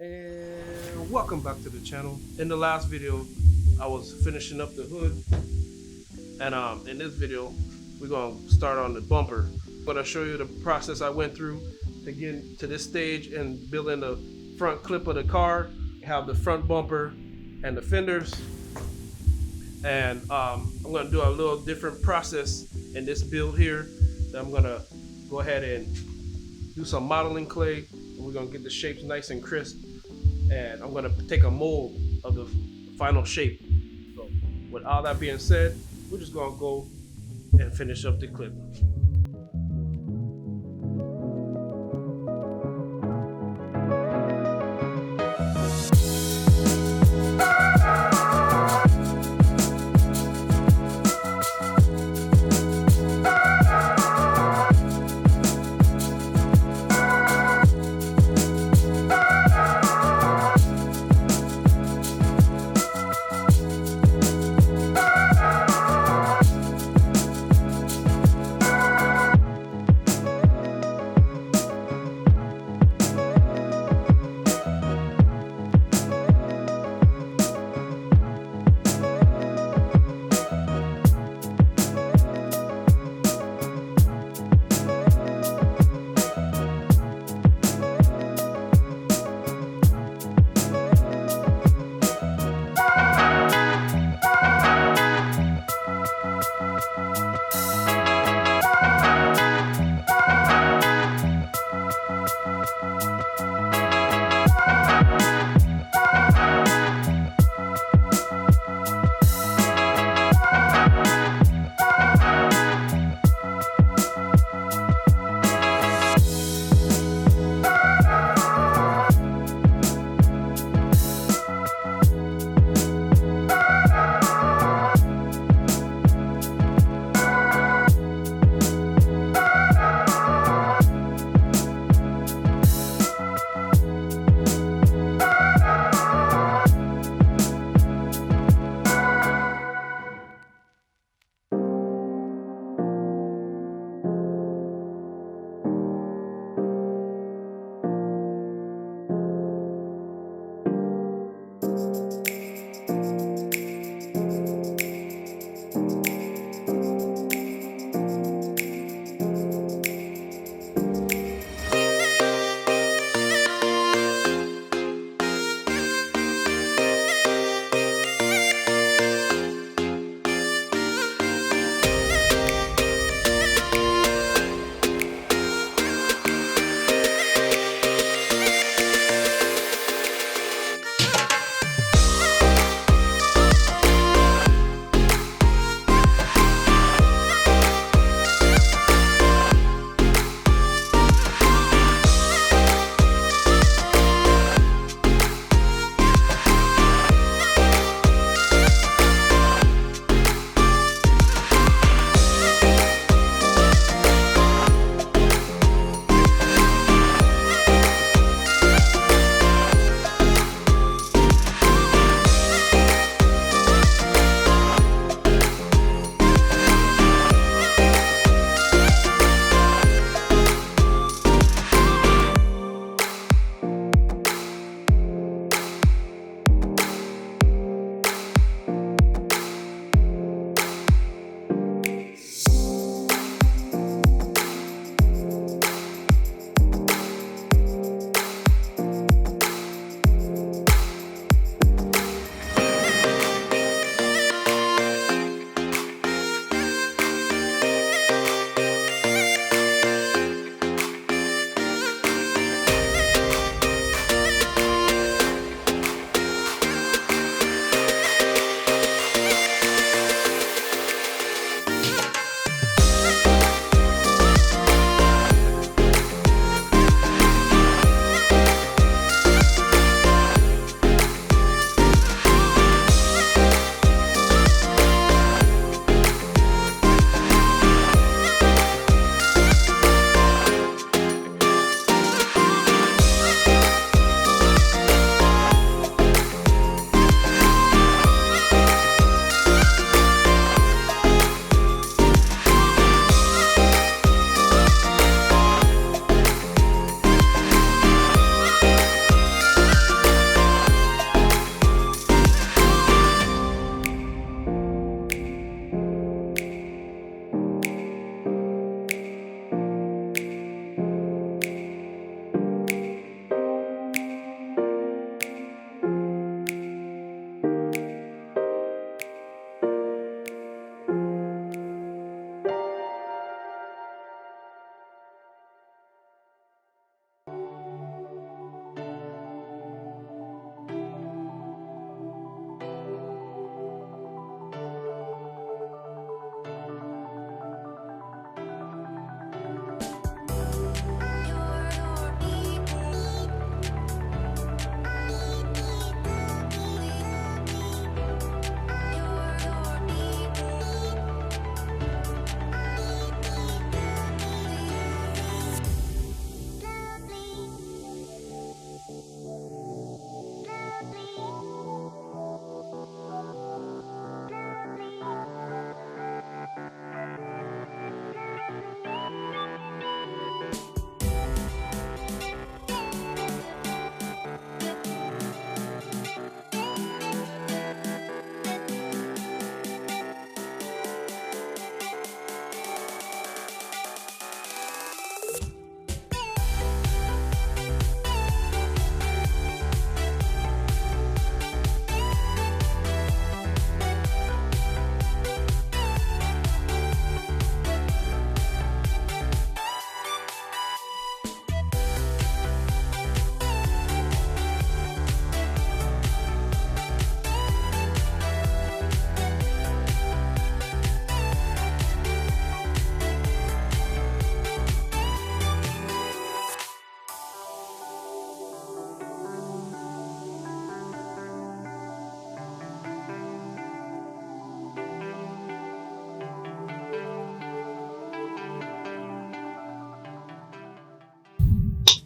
And welcome back to the channel. In the last video I was finishing up the hood, and in this video we're gonna start on the bumper. I'm gonna show you the process I went through to get to this stage and building the front clip of the car, have the front bumper and the fenders. And I'm gonna do a little different process in this build here. I'm gonna go ahead and do some modeling clay, and we're gonna get the shapes nice and crisp, and I'm gonna take a mold of the final shape. So with all that being said, we're just gonna go and finish up the clip.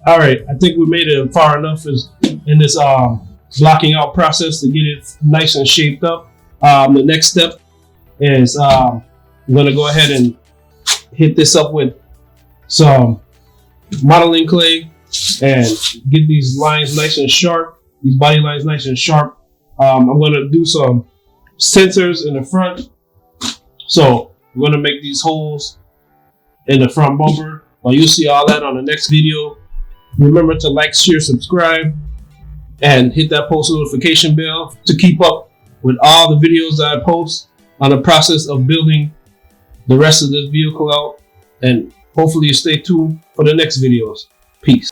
All right, I think we made it far enough in this blocking out process to get it nice and shaped up. The next step is I'm going to go ahead and hit this up with some modeling clay and get these lines nice and sharp, these body lines nice and sharp. I'm going to do some sensors in the front. So we're going to make these holes in the front bumper. Well, you'll see all that on the next video. Remember to like, share, subscribe, and hit that post notification bell to keep up with all the videos that I post on the process of building the rest of this vehicle out. And hopefully you stay tuned for the next videos. Peace.